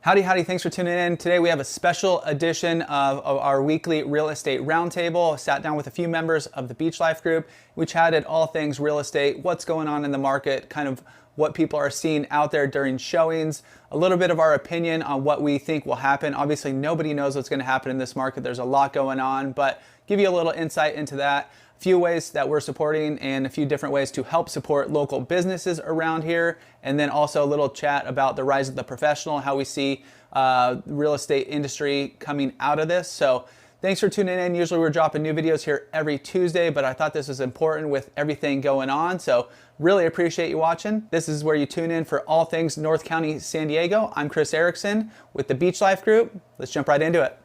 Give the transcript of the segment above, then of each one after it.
Howdy, howdy. Thanks for tuning in. Today we have a special edition of our weekly real estate roundtable. I sat down with a few members of the Beach Life group. We chatted all things real estate, what's going on in the market, kind of what people are seeing out there during showings, a little bit of our opinion on what we think will happen. Obviously, nobody knows what's going to happen in this market. There's a lot going on, but give you a little insight into that. A few ways that we're supporting and a few different ways to help support local businesses around here. And then also a little chat about the rise of the professional, how we see the real estate industry coming out of this. So thanks for tuning in. Usually we're dropping new videos here every Tuesday, but I thought this was important with everything going on. So really appreciate you watching. This is where you tune in for all things North County, San Diego. I'm Chris Erickson with the Beach Life Group. Let's jump right into it.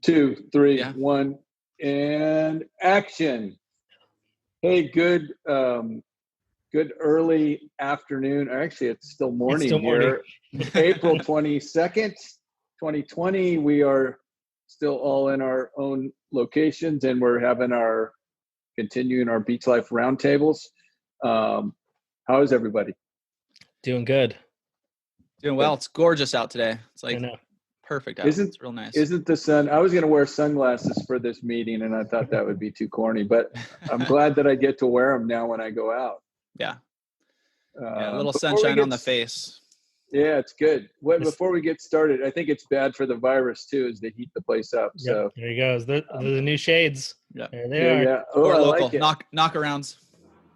Two, three, one, and action. Hey, good early afternoon. Actually, it's still morning here. April 22nd, 2020. We are still all in our own locations, and we're having continuing our Beach Life roundtables. How is everybody? Doing good. Doing well. It's gorgeous out today. It's like perfect out. It's real nice. Isn't the sun? I was going to wear sunglasses for this meeting, and I thought that would be too corny, but I'm glad that I get to wear them now when I go out. Yeah. A little sunshine on the face. Yeah, it's good. Before we get started, I think it's bad for the virus too, is to heat the place up. Yep, so there you go. The new shades. Yeah. There they are. Yeah. Or local like it. knockarounds.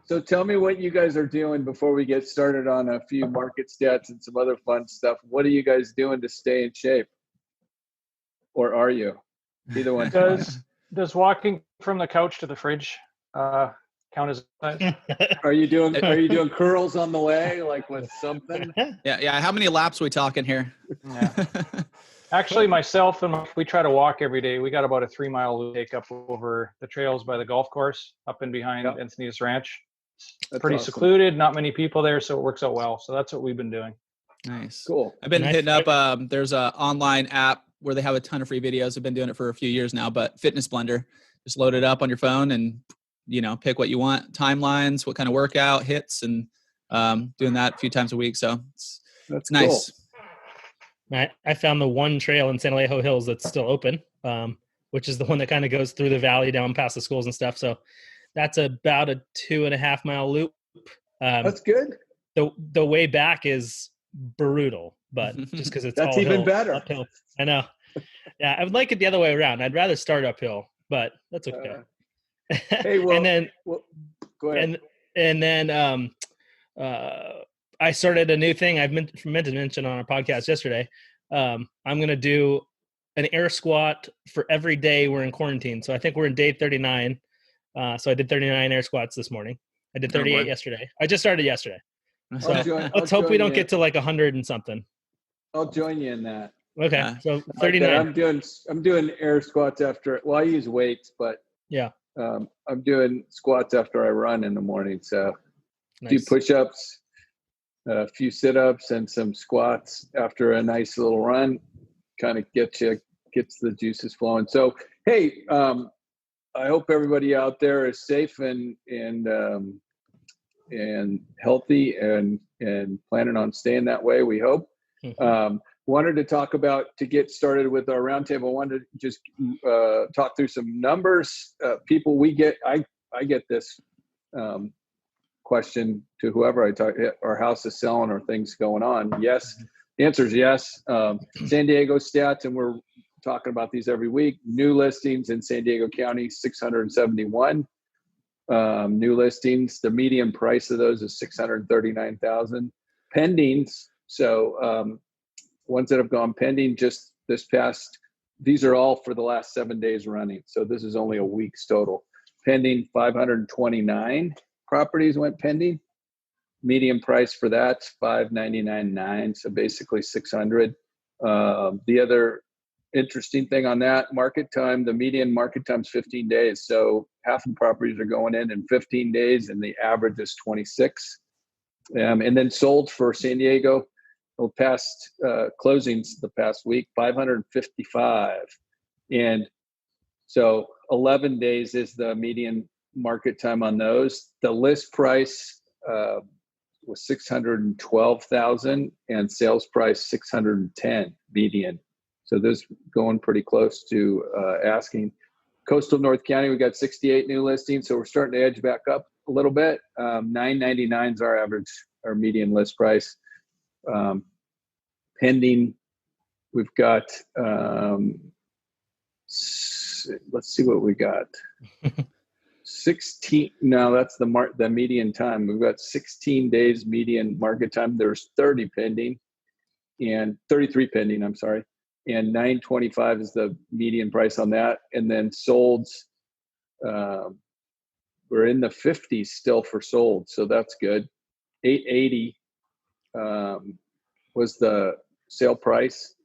So tell me what you guys are doing before we get started on a few market stats and some other fun stuff. What are you guys doing to stay in shape? Or are you? Either one. Does walking from the couch to the fridge count as Are you doing curls on the way, like with something? Yeah. How many laps are we talking here? Yeah. Actually, myself and we try to walk every day. We got about a 3-mile loop take up over the trails by the golf course up and behind Encinitas Ranch. It's pretty awesome. Secluded, not many people there, so it works out well. So that's what we've been doing. Nice. Cool. I've been hitting up, there's a online app where they have a ton of free videos. I've been doing it for a few years now, but Fitness Blender, just load it up on your phone and, pick what you want, timelines, what kind of workout hits, and doing that a few times a week. So it's nice. Cool. I found the one trail in San Alejo Hills that's still open, which is the one that kind of goes through the valley down past the schools and stuff. So that's about a 2.5 mile loop. That's good. The way back is brutal, but just because it's that's all even hill, better. Uphill. I know. Yeah, I would like it the other way around. I'd rather start uphill, but that's okay. Hey, well, and then go ahead. And then I started a new thing I've meant to mention on our podcast yesterday. I'm going to do an air squat for every day we're in quarantine. So I think we're in day 39. So I did 39 air squats this morning. I did 38 yesterday. I just started yesterday. So let's hope we don't get to like 100 and something. I'll join you in that. Okay. So 39. I'm doing air squats after. Well, I use weights, but yeah. I'm doing squats after I run in the morning. So nice. A few push-ups, a few sit-ups, and some squats after a nice little run. Kind of gets the juices flowing. So hey, I hope everybody out there is safe and healthy and planning on staying that way. We hope. Wanted to get started with our roundtable. Wanted to just talk through some numbers. People we get, I get this question to whoever I talk. Our house is selling or things going on. Yes, the answer is yes. San Diego stats, and we're talking about these every week. New listings in San Diego County, 671 new listings. The median price of those is $639,000. Pendings, so ones that have gone pending just this past, these are all for the last 7 days running. So this is only a week's total. Pending 529 properties went pending. Median price for that's $599,900, so basically $600. The other interesting thing on that market time, the median market time is 15 days. So half the properties are going in 15 days, and the average is 26. And then sold for San Diego, past closings the past week, 555. And so 11 days is the median market time on those. The list price was 612,000 and sales price 610 median. So this going pretty close to asking. Coastal North County, we got 68 new listings, so we're starting to edge back up a little bit. 999 is our average, our median list price. Pending, we've got, let's see what we got. 16. No, that's the median time. We've got 16 days median market time. There's 30 pending, and 33 pending. I'm sorry, and 925 is the median price on that. And then solds, we're in the 50s still for sold, so that's good. 880 was the sale price.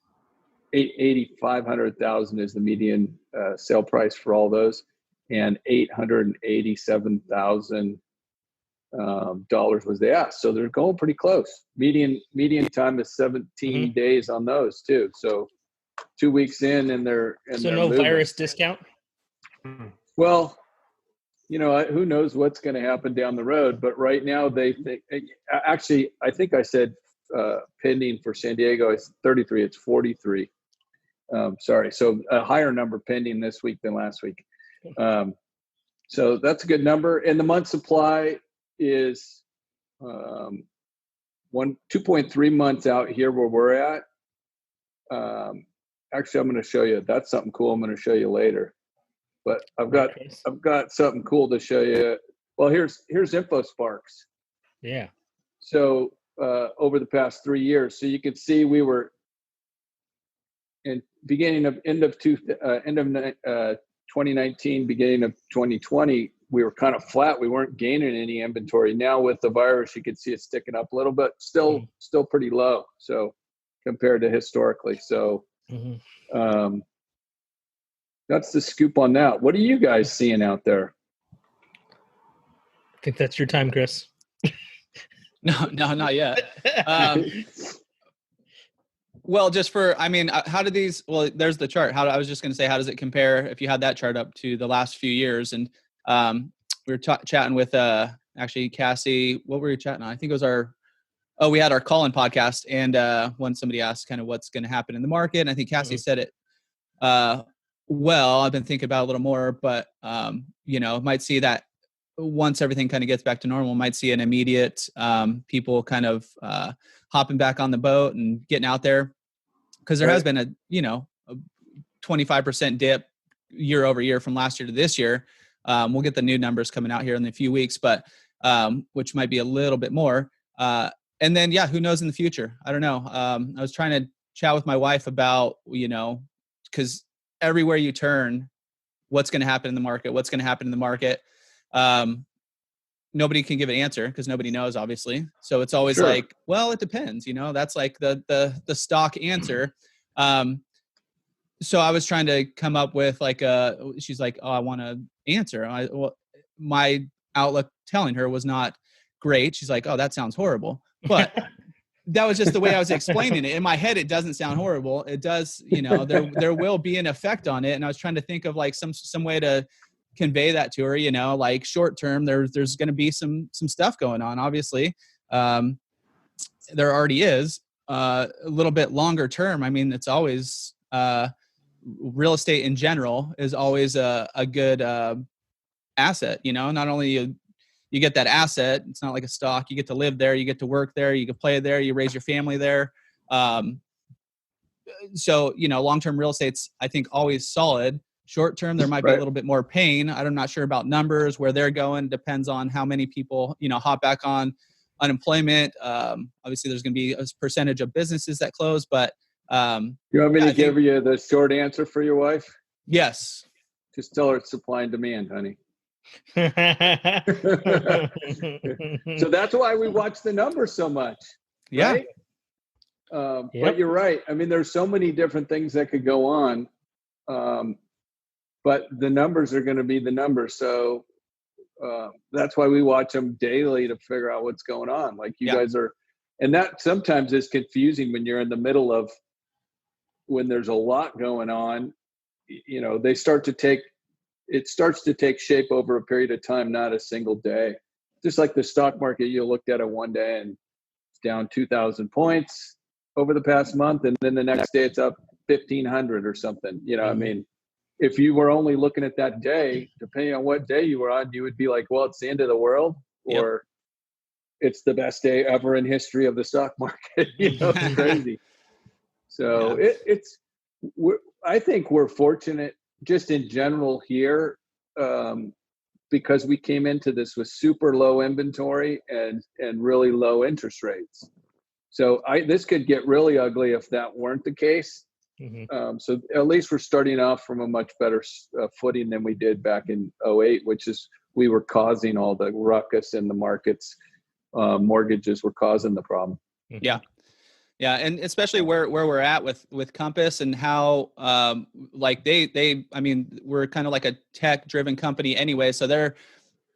880, 500,000 is the median sale price for all those, and $887,000 was the ask. So they're going pretty close. Median time is 17 days on those too. So 2 weeks in, and they're no moving. Virus discount. Well, who knows what's going to happen down the road, but right now they think, actually, I think I said pending for San Diego, it's 33, it's 43. Sorry. So a higher number pending this week than last week. So that's a good number. And the month supply is 2.3 months out here where we're at. Actually, I'm going to show you. That's something cool I'm going to show you later. But I've got something cool to show you. Well, here's InfoSparks. Yeah. So over the past 3 years, so you can see we were in end of 2019, beginning of 2020, we were kind of flat. We weren't gaining any inventory. Now with the virus, you can see it sticking up a little bit. Still pretty low. So compared to historically, so. That's the scoop on that. What are you guys seeing out there? I think that's your time, Chris. No, not yet. Well, how do these, there's the chart. I was just going to say, how does it compare if you had that chart up to the last few years? And we were chatting with actually Cassie, what were you chatting on? I think it was we had our call-in podcast, and when somebody asked kind of what's going to happen in the market, and I think Cassie said it, I've been thinking about it a little more, but, might see that once everything kind of gets back to normal, might see an immediate people kind of hopping back on the boat and getting out there. Because there has been a 25% dip year over year from last year to this year. We'll get the new numbers coming out here in a few weeks, but which might be a little bit more. And then, who knows in the future? I don't know. I was trying to chat with my wife about, because everywhere you turn, what's going to happen in the market? Nobody can give an answer because nobody knows, obviously. So it's always like, well, it depends. That's like the stock answer. So I was trying to come up with she's like, oh, I want to answer. My outlook telling her was not great. She's like, oh, that sounds horrible. But that was just the way I was explaining it. In my head, it doesn't sound horrible. It does, there will be an effect on it. And I was trying to think of like some way to convey that to her, like short term, there's going to be some stuff going on. Obviously, there already is. A little bit longer term, I mean, it's always real estate in general is always a good asset. Not only you get that asset, it's not like a stock. You get to live there, you get to work there, you can play there, you raise your family there. So long-term real estate's, I think, always solid. Short term, there might be a little bit more pain. I'm not sure about numbers, where they're going. Depends on how many people, hop back on unemployment. Obviously, there's going to be a percentage of businesses that close, but you want me to give you the short answer for your wife? Yes. Just tell her it's supply and demand, honey. So that's why we watch the numbers so much. Yeah. Right? But you're right. I mean, there's so many different things that could go on. But the numbers are going to be the numbers. So that's why we watch them daily to figure out what's going on. Like you guys are, and that sometimes is confusing when you're in the middle of, when there's a lot going on, it starts to take shape over a period of time, not a single day. just like the stock market, you looked at it one day and it's down 2,000 points over the past month, and then the next day it's up 1,500 or something. You know, I mean, if you were only looking at that day, depending on what day you were on, you would be like, well, it's the end of the world, or it's the best day ever in history of the stock market. You know, it's crazy. So I think we're fortunate just in general here, because we came into this with super low inventory and really low interest rates. So this could get really ugly if that weren't the case. So at least we're starting off from a much better footing than we did back in 2008, which is we were causing all the ruckus in the markets. Mortgages were causing the problem. Yeah. Yeah. And especially where we're at with Compass and how, like I mean, we're kind of like a tech driven company anyway. So they're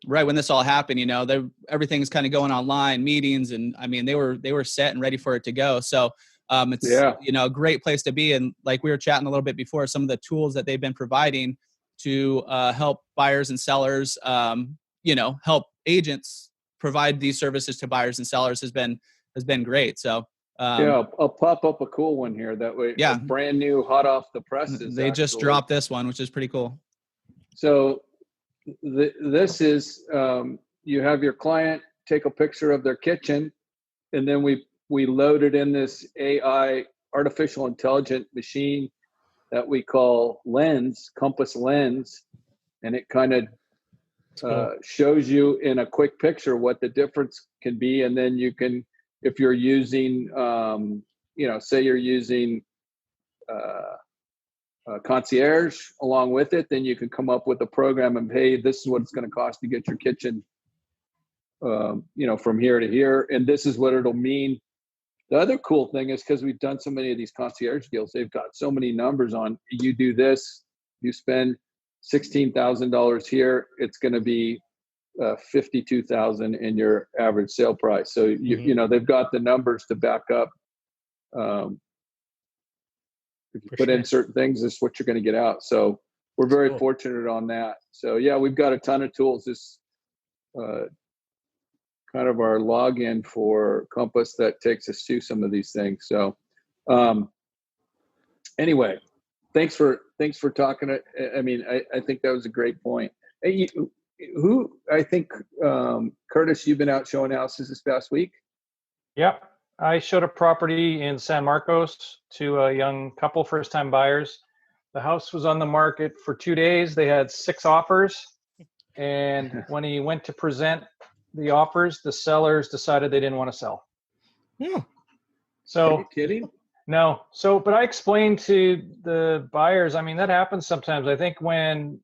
right when this all happened, you know, everything's kind of going online, meetings. And I mean, they were set and ready for it to go. So it's, you know, a great place to be. And like we were chatting a little bit before, some of the tools that they've been providing to help buyers and sellers, you know, help agents provide these services to buyers and sellers has been great. So I'll pop up a cool one here. That way, brand new, hot off the presses. They just dropped this one, which is pretty cool. So this is you have your client take a picture of their kitchen, and then we load it in this AI, artificial intelligent machine that we call Compass Lens, and it kind of shows you in a quick picture what the difference can be. And then you can, if you're using, you know, say you're using concierge along with it, then you can come up with a program and, hey, this is what it's going to cost to get your kitchen, you know, from here to here. And this is what it'll mean. The other cool thing is, because we've done so many of these concierge deals, they've got so many numbers on, you do this, you spend $16,000 here, it's going to be $52,000 in your average sale price. So you know, they've got the numbers to back up. If you put in certain things, this is what you're going to get out. So we're very fortunate on that. So yeah, we've got a ton of tools. This kind of our login for Compass that takes us to some of these things. So anyway, thanks for talking. I mean, I think that was a great point. Hey, I think, Curtis, you've been out showing houses this past week? Yep. I showed a property in San Marcos to a young couple, first-time buyers. The house was on the market for 2 days. They had 6 offers. And when he went to present the offers, the sellers decided they didn't want to sell. Yeah. So, are you kidding? No. So, but I explained to the buyers, I mean, that happens sometimes. I think when,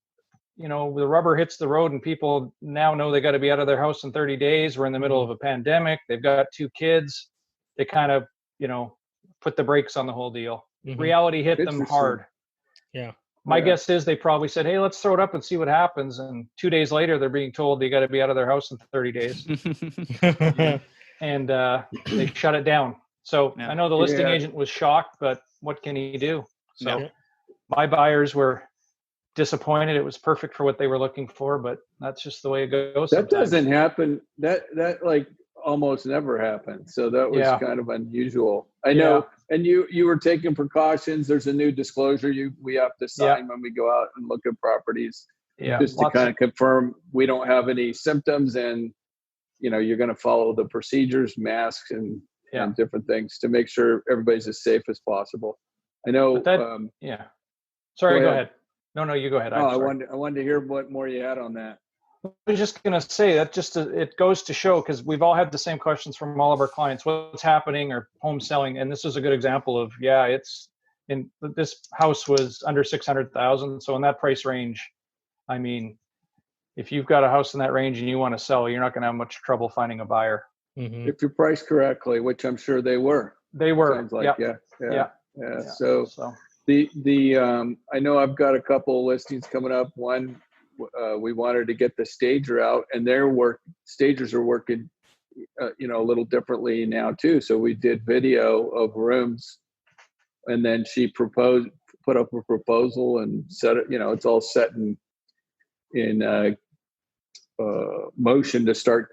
you know, the rubber hits the road and people now know they got to be out of their house in 30 days. We're in the middle of a pandemic. They've got 2 kids. They kind of, you know, put the brakes on the whole deal. Reality hit them hard. Yeah. My guess is they probably said, hey, let's throw it up and see what happens. And 2 days later, they're being told they got to be out of their house in 30 days. and they shut it down. So I know the listing agent was shocked, but what can he do? So my buyers were disappointed. It was perfect for what they were looking for, but that's just the way it goes. That doesn't happen. That like almost never happens. So that was kind of unusual. I know. And you were taking precautions. There's a new disclosure we have to sign when we go out and look at properties. Just to kind of confirm we don't have any symptoms, and you know, you're going to follow the procedures, masks and different things to make sure everybody's as safe as possible. I know. Sorry, go ahead. No, you go ahead. I wanted to hear what more you had on that. I was just going to say that it goes to show, because we've all had the same questions from all of our clients, what's happening or home selling. And this is a good example of, this house was under 600,000. So in that price range, I mean, if you've got a house in that range and you want to sell, you're not going to have much trouble finding a buyer. If you're priced correctly, which I'm sure they were. They were. Sounds like, So I know I've got a couple of listings coming up. One, we wanted to get the stager out, and stagers are working, you know, a little differently now too. So we did video of rooms, and then she put up a proposal and set it, you know, it's all set in motion to start,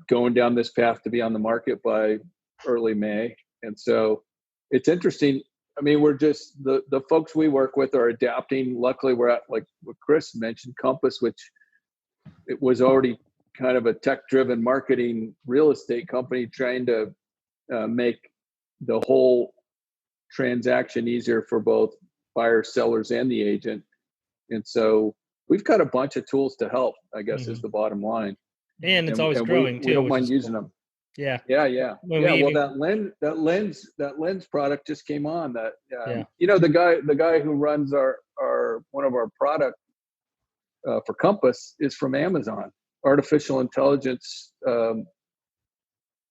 going down this path to be on the market by early May. And so it's interesting. I mean, we're just, the folks we work with are adapting. Luckily, we're at, like what Chris mentioned, Compass, which it was already kind of a tech-driven marketing real estate company trying to make the whole transaction easier for both buyers, sellers, and the agent. And so we've got a bunch of tools to help, I guess, is the bottom line. And it's always growing too. We don't mind using them. Yeah. Yeah. Well, that lens product just came on. That the guy who runs our one of our product for Compass is from Amazon, artificial intelligence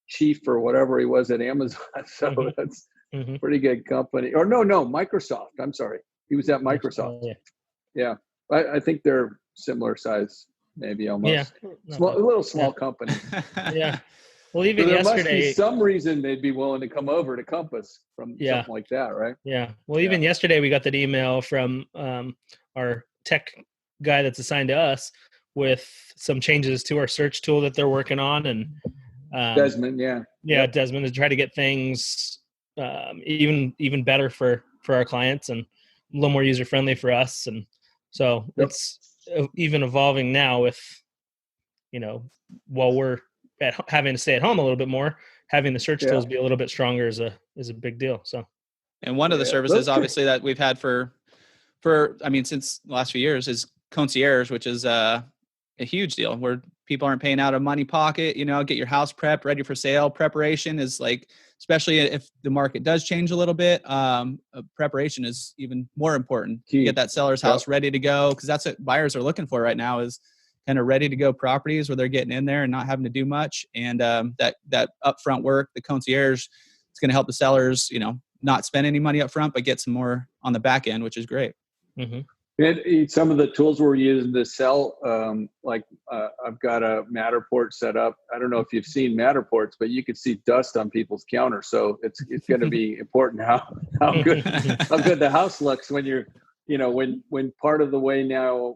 chief or whatever he was at Amazon. So that's pretty good company. Or no, Microsoft. I'm sorry, he was at Microsoft. Yeah. I think they're similar size, maybe almost. Yeah, a little small company. Yeah. Well, even so there yesterday, must be some reason they'd be willing to come over to Compass from something like that, right? Yeah. Well, even yesterday we got that email from our tech guy that's assigned to us with some changes to our search tool that they're working on, and Desmond, Desmond, to try to get things even better for our clients and a little more user friendly for us, and so it's even evolving now with, while we're having to stay at home a little bit more, having the search tools be a little bit stronger is a big deal. So, and one of the services obviously that we've had for since the last few years is concierge, which is a huge deal where people aren't paying out of money pocket, get your house prepped, ready for sale. Preparation is like, especially if the market does change a little bit, preparation is even more important. To get that seller's house ready to go, because that's what buyers are looking for right now, is kind of ready to go properties where they're getting in there and not having to do much. And that upfront work, the concierge, is going to help the sellers, not spend any money up front, but get some more on the back end, which is great. And some of the tools we're using to sell, I've got a Matterport set up. I don't know if you've seen Matterports, but you can see dust on people's counters. So it's going to be important how good the house looks when you're, when part of the way now,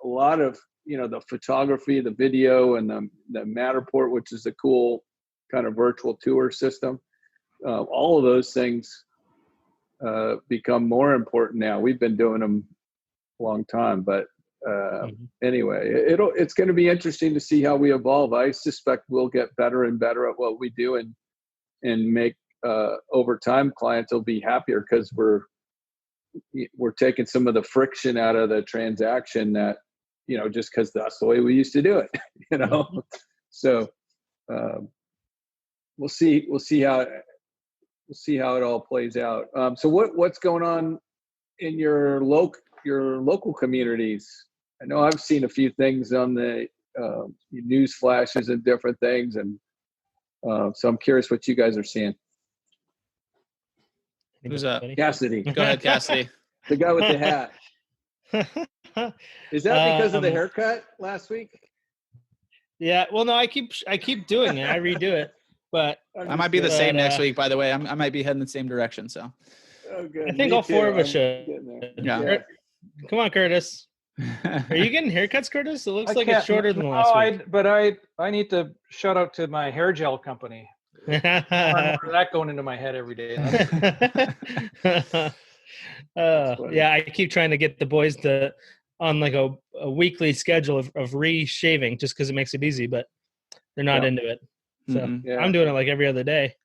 a lot of, the photography, the video, and the Matterport, which is a cool kind of virtual tour system. All of those things become more important now. We've been doing them long time, but anyway, it's going to be interesting to see how we evolve. I suspect we'll get better and better at what we do, and make over time clients will be happier because we're taking some of the friction out of the transaction that, just because that's the way we used to do it, So we'll see how it all plays out. So what's going on in your local communities? I know I've seen a few things on the news flashes and different things, and so I'm curious what you guys are seeing. Who's up? Cassidy. Go ahead, Cassidy. The guy with the hat. Is that because of the haircut last week? Yeah. Well, no, I keep doing it. I redo it, but I might be the same next week. By the way, I might be heading the same direction. So. Oh, good. I think all four of us should. Yeah. Come on, Curtis. Are you getting haircuts, Curtis? It looks like it's shorter than last week. But I need to shout out to my hair gel company. More that going into my head every day. Yeah, I keep trying to get the boys on like a weekly schedule of re-shaving just because it makes it easy, but they're not into it. So I'm doing it like every other day.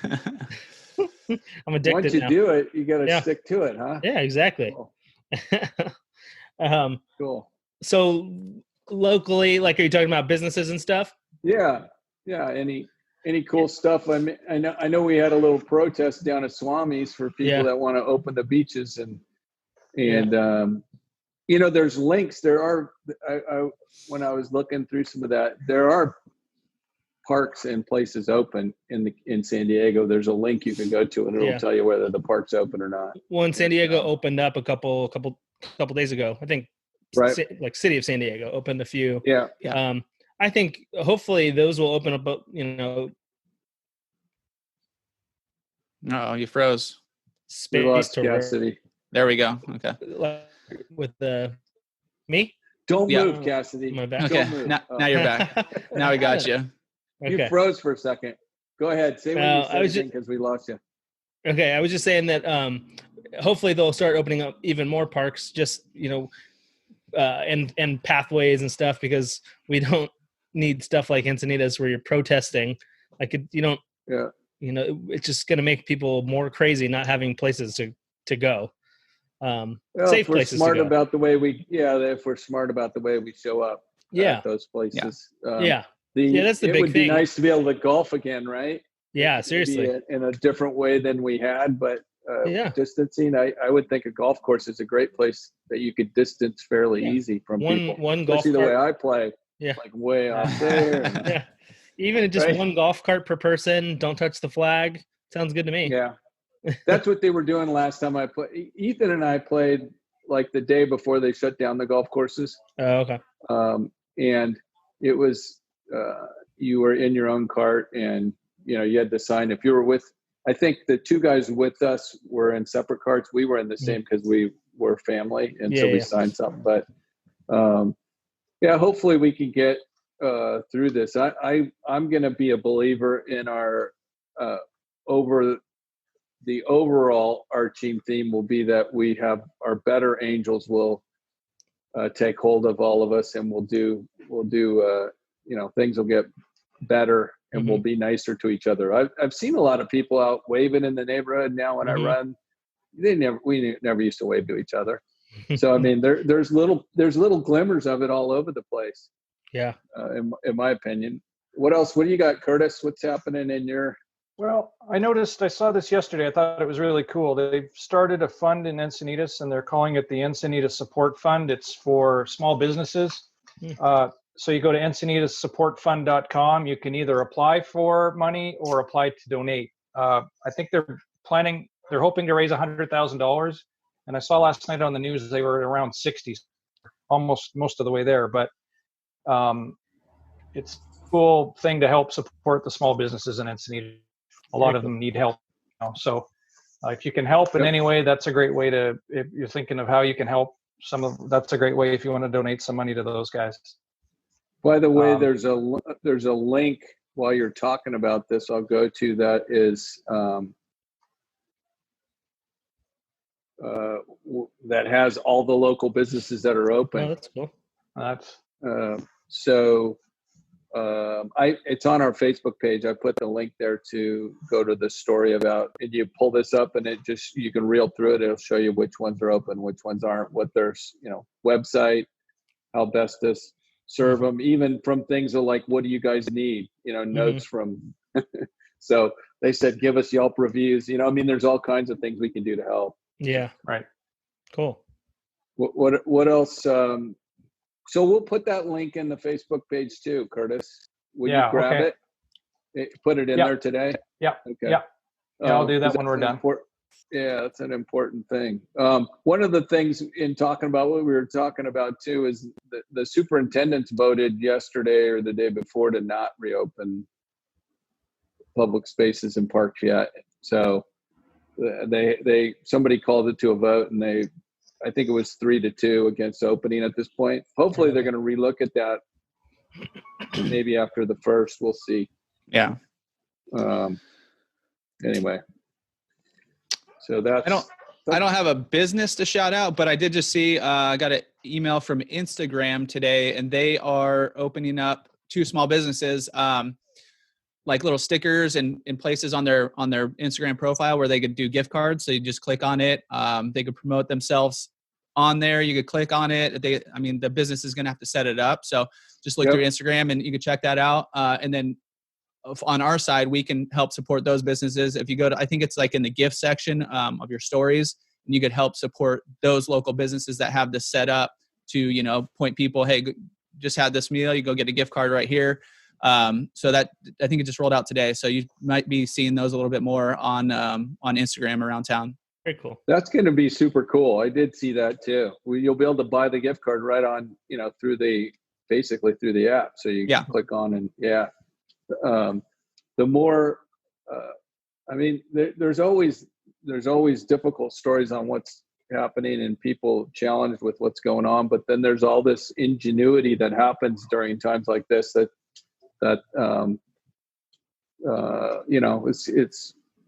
I'm addicted. Once you do it, you got to stick to it, huh? Yeah, exactly. Cool. Cool. So locally, like, are you talking about businesses and stuff? Yeah. Any cool stuff? I know we had a little protest down at Swami's for people that want to open the beaches, and there's links. There are, when I was looking through some of that, there are parks and places open in San Diego. There's a link you can go to, and it'll tell you whether the park's open or not. Well, in San Diego opened up a couple days ago, I think. Right. Like City of San Diego opened a few. Yeah. I think hopefully those will open up. Oh, you froze. Space to Cassidy. There we go. Okay. With me. Don't Yeah. move, Cassidy. My back. Okay, Don't move. now you're back. Now we got you. You Okay. froze for a second. Go ahead. Say what you said again, because we lost you. Okay, I was just saying that hopefully they'll start opening up even more parks, just and pathways and stuff, because we don't need stuff like Encinitas where you're protesting. Yeah. It's just going to make people more crazy not having places to go. Well, Safe if we're places smart to go. about the way if we're smart about the way we show up Yeah. at those places. Yeah. That's the it big would be thing. nice to be able to golf again, right? Yeah, seriously. Maybe in a different way than we had, but distancing, I would think a golf course is a great place that you could distance fairly easy from people. One golf Especially cart. the way I play, like way out there. Yeah. Even just one golf cart per person. Don't touch the flag. Sounds good to me. Yeah. That's what they were doing last time I played. Ethan and I played like the day before they shut down the golf courses. Oh, okay. And it was, you were in your own cart, and, you had to sign. If you were with, I think the two guys with us were in separate carts. We were in the same because we were family. And so we signed something. But hopefully we can get through this. I'm going to be a believer in our the overall arching theme will be that we have our better angels will take hold of all of us, and we'll do things will get better, and we'll be nicer to each other. I've seen a lot of people out waving in the neighborhood now when I run. We never used to wave to each other. So I mean, there's little glimmers of it all over the place. Yeah. In my opinion. What else? What do you got, Curtis? What's happening in your? Well, I saw this yesterday. I thought it was really cool. They've started a fund in Encinitas, and they're calling it the Encinitas Support Fund. It's for small businesses. So you go to EncinitasSupportFund.com. You can either apply for money or apply to donate. I think they're hoping to raise $100,000. And I saw last night on the news they were around 60, almost most of the way there. But it's a cool thing to help support the small businesses in Encinitas. A lot of them need help. So if you can help in any way, that's a great way to, if you're thinking of how you can help that's a great way if you want to donate some money to those guys. By the way, there's a link while you're talking about this, I'll go to that is that has all the local businesses that are open. Oh, that's cool. It's on our Facebook page. I put the link there to go to the story about, and you pull this up and you can reel through it. It'll show you which ones are open, which ones aren't, what their, website, how best to serve them, even from things like, what do you guys need? Notes from, so they said, give us Yelp reviews. There's all kinds of things we can do to help. Yeah. Right. Cool. What else? So we'll put that link in the Facebook page too, Curtis. Will you grab it? Put it in there today? Yeah. Okay. Yeah. I'll do that when we're done. Yeah, that's an important thing. One of the things in talking about what we were talking about too is the superintendents voted yesterday or the day before to not reopen public spaces and parks yet. So somebody called it to a vote, and I think it was 3-2 against opening at this point. Hopefully they're going to relook at that maybe after the first. We'll see. Yeah. Anyway. So that's. I don't have a business to shout out, but I did just see, I got an email from Instagram today, and they are opening up 2 small businesses, like little stickers and places on their Instagram profile where they could do gift cards. So you just click on it. They could promote themselves on there. You could click on it. The business is going to have to set it up. So just look through Instagram and you can check that out. And then on our side, we can help support those businesses. If you go to, I think it's like in the gift section of your stories, and you could help support those local businesses that have this set up to, point people, hey, just had this meal, you go get a gift card right here. So that, I think it just rolled out today. So you might be seeing those a little bit more on Instagram around town. Very cool. That's going to be super cool. I did see that too. You'll be able to buy the gift card right on, through the app. So you can click on and the more, there's always difficult stories on what's happening and people challenged with what's going on. But then there's all this ingenuity that happens during times like this that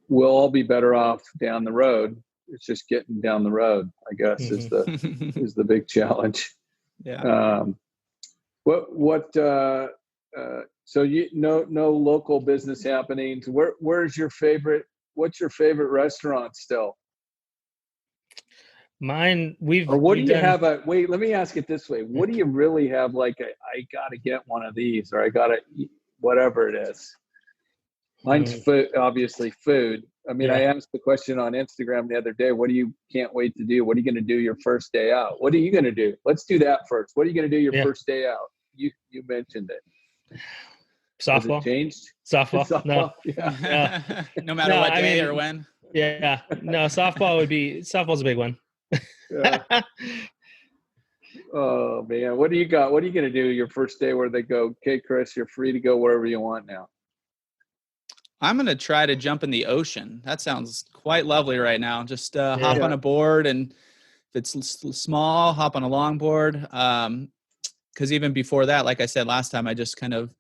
we'll all be better off down the road. It's just getting down the road, I guess, is the big challenge. Yeah. So no local business happenings. What's your favorite restaurant still? Mine, What do you have? Wait, let me ask it this way. What do you really have? Like, I got to get one of these, or I got to eat whatever it is. Mine's food, obviously food. I mean, I asked the question on Instagram the other day, what do you can't wait to do? What are you going to do your first day out? What are you going to do? Let's do that first. What are you going to do your first day out? You mentioned it. Softball. Has it changed? Softball. No. Yeah. No matter what day or when. Yeah. No, softball's a big one. Yeah. Oh man, what do you got? What are you going to do your first day where they go, okay, Chris, you're free to go wherever you want now? I'm going to try to jump in the ocean. That sounds quite lovely right now. Just hop on a board, and if it's small, hop on a longboard. Because even before that, like I said last time, I just kind of,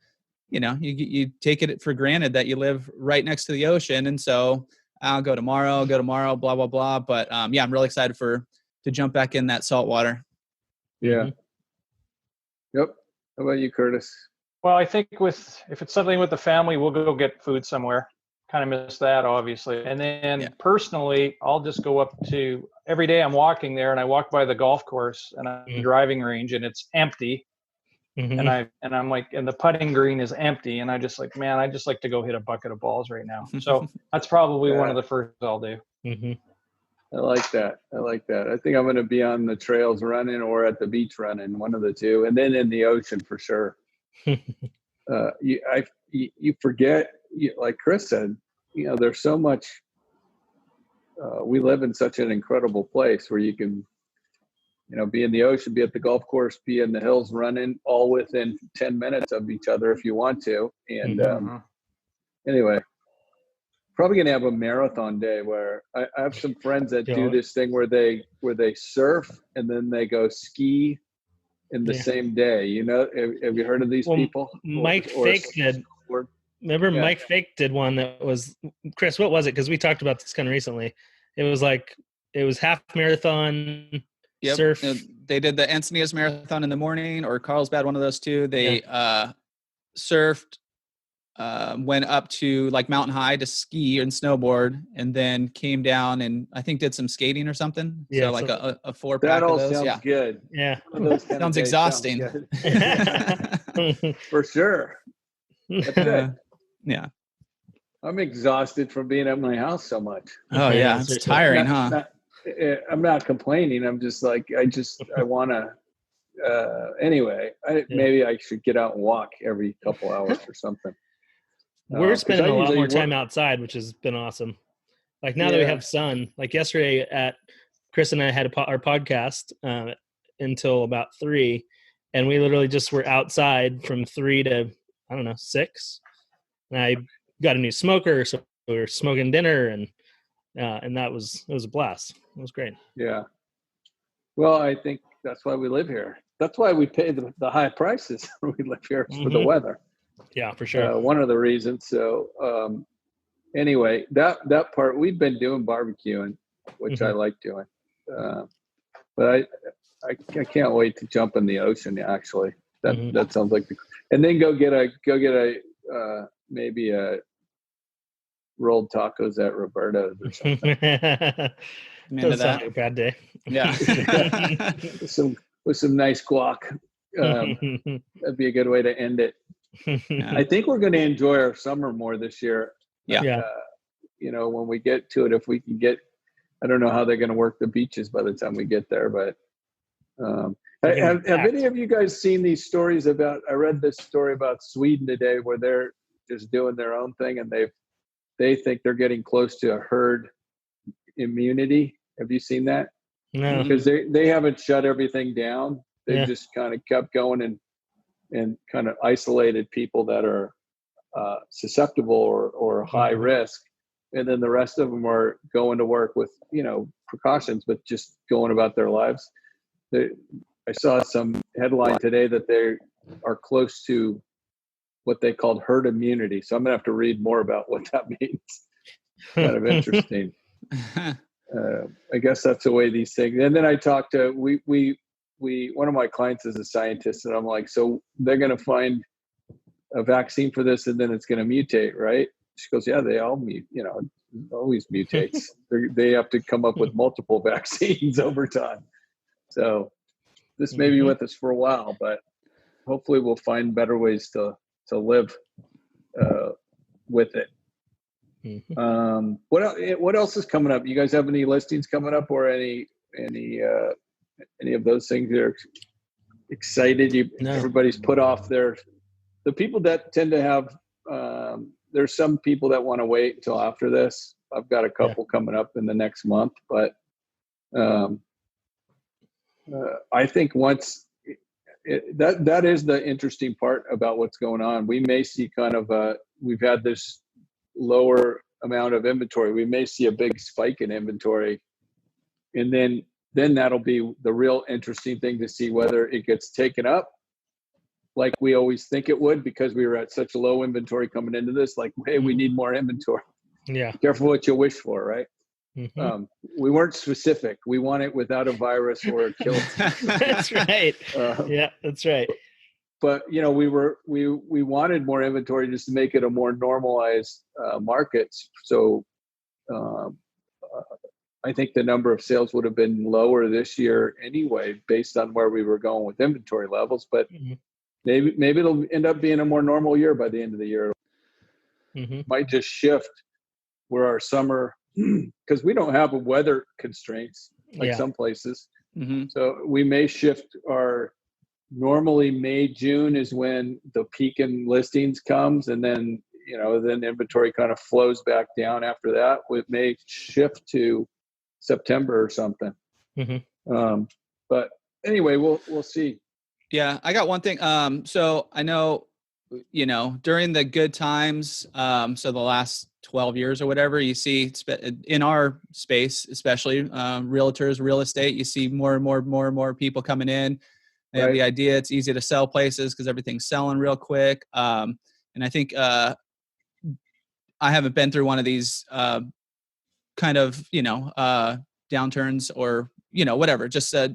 you take it for granted that you live right next to the ocean. And so I'll go tomorrow, blah, blah, blah. But I'm really excited to jump back in that salt water. Yeah. Yep. How about you, Curtis? Well, I think if it's something with the family, we'll go get food somewhere. Kind of miss that, obviously. And then personally, I'll just go up to every day. I'm walking there, and I walk by the golf course and a driving range, and it's empty. And I'm like, and the putting green is empty, and I just like to go hit a bucket of balls right now. So that's probably one of the first I'll do. I like that. I think I'm going to be on the trails running or at the beach running, one of the two, and then in the ocean for sure. You forget, like Chris said, there's so much. We live in such an incredible place where you can, be in the ocean, be at the golf course, be in the hills running, all within 10 minutes of each other if you want to. And anyway, probably gonna have a marathon day where I have some friends that do this thing where they surf and then they go ski in the same day. Have you heard of these people? Mike Fake did. Remember Mike Fake did one that was, Chris, what was it? Because we talked about this kind of recently. It was half marathon. Yep. Surf. They did the Encinitas Marathon in the morning, or Carlsbad, one of those two. They surfed, went up to like Mountain High to ski and snowboard, and then came down and I think did some skating or something. Yeah, so like a 4-pack that all of those. Sounds good. Yeah. Sounds exhausting. For sure. That's good. Yeah. I'm exhausted from being at my house so much. Oh yeah, it's tiring, huh? I'm not complaining. I'm just like, I want to, anyway, maybe I should get out and walk every couple hours or something. We're spending a lot more time outside, which has been awesome. Like now that we have sun, like yesterday Chris and I had our podcast until about 3, and we literally just were outside from 3 to, 6. And I got a new smoker, so we were smoking dinner, and it was a blast. It was great. Yeah. Well, I think that's why we live here. That's why we pay the high prices. We live here for the weather. Yeah, for sure. One of the reasons. So anyway, that part, we've been doing barbecuing, which I like doing. But I can't wait to jump in the ocean. Actually, that sounds like and then go get a maybe a rolled tacos at Roberto's or something. Doesn't sound like a bad day. Yeah. with some nice guac. That'd be a good way to end it. I think we're going to enjoy our summer more this year. Yeah. When we get to it, if we can get, I don't know how they're going to work the beaches by the time we get there, but have any of you guys seen these stories about, I read this story about Sweden today where they're just doing their own thing and they think they're getting close to a herd immunity. Have you seen that? No. Because they haven't shut everything down. They just kind of kept going and kind of isolated people that are susceptible or high risk. And then the rest of them are going to work with, precautions, but just going about their lives. I saw some headline today that they are close to what they called herd immunity. So I'm gonna have to read more about what that means. Kind of interesting. I guess that's the way these things. And then I talked to one of my clients is a scientist, and I'm like, so they're gonna find a vaccine for this, and then it's gonna mutate, right? She goes, yeah, they all always mutates. They have to come up with multiple vaccines over time. So this may be with us for a while, but hopefully we'll find better ways to live with it. What else is coming up? You guys have any listings coming up, or any of those things that are excited? No. Everybody's put off the people that tend to have. There's some people that want to wait until after this. I've got a couple coming up in the next month, but I think once that is the interesting part about what's going on. We may see we've had this lower amount of inventory. We may see a big spike in inventory, and then that'll be the real interesting thing to see whether it gets taken up like we always think it would, because we were at such a low inventory coming into this. Like, hey, we need more inventory. Yeah. Be careful what you wish for, right? Mm-hmm. We weren't specific. We want it without a virus or a killer. That's right. Yeah, that's right. But we wanted more inventory just to make it a more normalized market. So I think the number of sales would have been lower this year anyway, based on where we were going with inventory levels. But maybe it'll end up being a more normal year by the end of the year. Might just shift where our summer, because we don't have weather constraints like some places. So we may shift our, normally May, June is when the peak in listings comes, and then then inventory kind of flows back down after that. It may shift to September or something. But anyway, we'll see. Yeah, I got one thing. So I know, during the good times, so the last 12 years or whatever, you see in our space, especially realtors, real estate, you see more and more people coming in. They have the idea it's easy to sell places because everything's selling real quick. And I think I haven't been through one of these kind of, downturns or, whatever, just a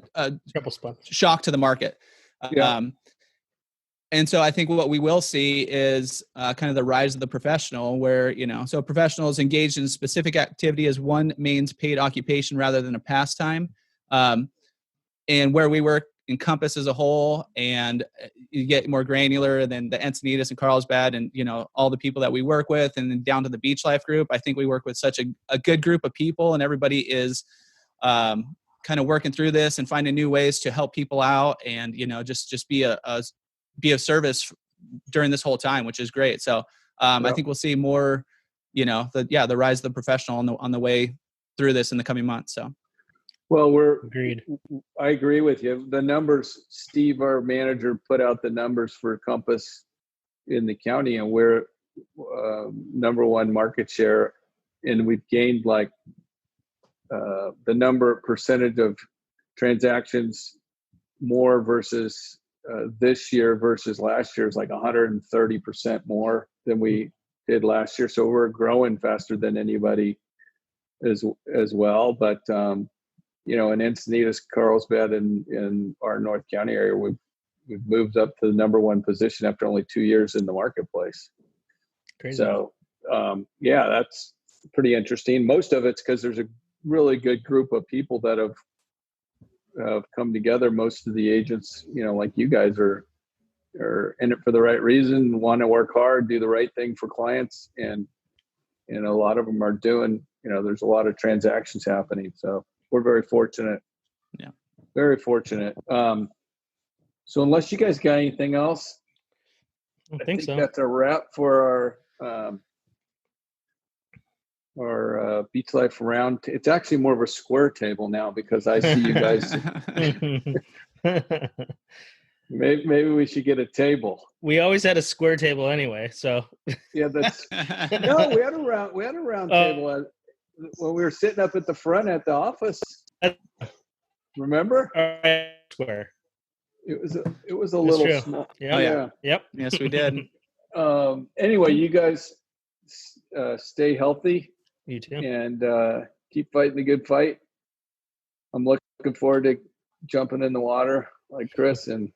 Triple spot shock to the market. And so I think what we will see is kind of the rise of the professional, where, so professionals engaged in specific activity as one main paid occupation rather than a pastime. And where we work encompass as a whole, and you get more granular than the Encinitas and Carlsbad and, all the people that we work with, and then down to the Beach Life group. I think we work with such a good group of people, and everybody is kind of working through this and finding new ways to help people out, and, just be of service during this whole time, which is great. So I think we'll see more, the rise of the professional on the way through this in the coming months. So. Well, agreed. I agree with you. The numbers, Steve, our manager, put out the numbers for Compass in the county, and we're number one market share, and we've gained the percentage of transactions more versus this year versus last year is like 130% more than we did last year. So we're growing faster than anybody as well. But in Encinitas, Carlsbad, and in our North County area, we've moved up to the number one position after only 2 years in the marketplace. Crazy. So that's pretty interesting. Most of it's because there's a really good group of people that have come together. Most of the agents, like you guys, are in it for the right reason, want to work hard, do the right thing for clients, and a lot of them are doing. There's a lot of transactions happening. So we're very fortunate. Yeah, very fortunate. So unless you guys got anything else, I think so. That's a wrap for our Beach Life round. It's actually more of a square table now because I see you guys. Maybe we should get a table. We always had a square table anyway, so. Yeah, we had a round table when we were sitting up at the front at the office. Remember? Square. It was a little true. small. Yeah. Oh, yeah. Yep. Yes, we did. Anyway, you guys stay healthy You too. and keep fighting the good fight. I'm looking forward to jumping in the water like Chris, and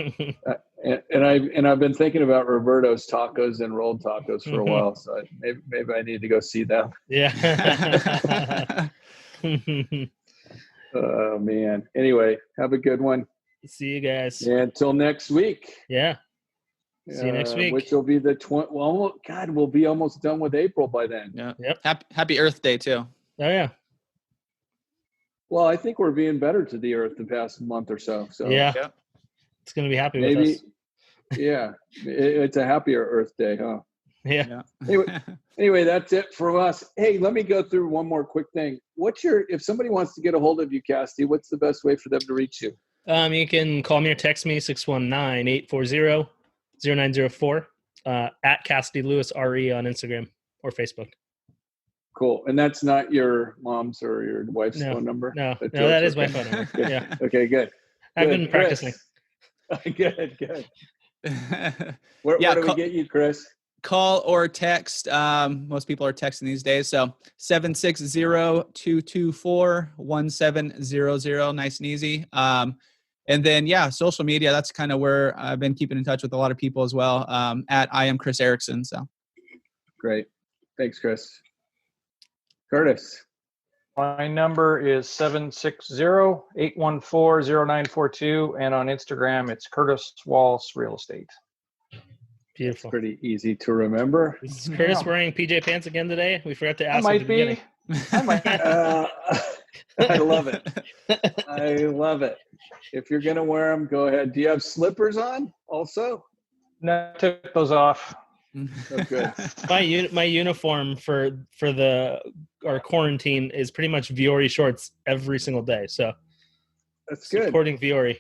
I've been thinking about Roberto's tacos and rolled tacos for a while, so maybe I need to go see them. Yeah. Oh man. Anyway, have a good one. See you guys. And until next week. Yeah. See you next week. Which will be the well, God, we'll be almost done with April by then. Yeah. Yep. Happy Earth Day too. Oh yeah. Well, I think we're being better to the earth the past month or so. So yeah. Yeah. It's gonna be happy maybe, with us. Yeah, it's a happier Earth Day, huh? Yeah. Anyway, that's it for us. Hey, let me go through one more quick thing. If somebody wants to get a hold of you, Cassidy, what's the best way for them to reach you? You can call me or text me 619-840-0904 at Cassidy Lewis RE on Instagram or Facebook. Cool. And that's not your mom's or your wife's phone number? No, that is my phone number. Good. Yeah. Okay, good. I've been practicing. Good. Where do we get you, Chris? Call or text. Most people are texting these days. So 760-224-1700. Nice and easy. And then, social media. That's kind of where I've been keeping in touch with a lot of people as well. At I am Chris Erickson. So great. Thanks, Chris. Curtis. My number is 760-814-0942, and on Instagram it's Curtis Walsh Real Estate. Beautiful. It's pretty easy to remember. Is Curtis wearing PJ pants again today? We forgot to ask. I might be. I love it. I love it. If you're gonna wear them, go ahead. Do you have slippers on also? No, I took those off. Oh, good. My uniform for our quarantine is pretty much Viore shorts every single day. So that's good. Supporting Viore.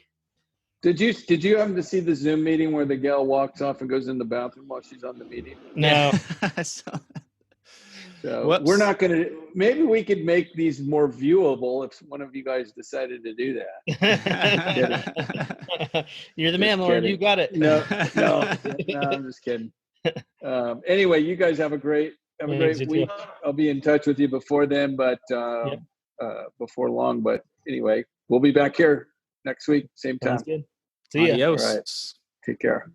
Did you happen to see the Zoom meeting where the gal walks off and goes in the bathroom while she's on the meeting? No. So we're not going to. Maybe we could make these more viewable if one of you guys decided to do that. You're the man, Lord. You got it. No, I'm just kidding. Anyway, you guys have a great week. I'll be in touch with you before then, but before long. But anyway, we'll be back here next week, same time. Sounds good. See ya. Adios. All right. Take care.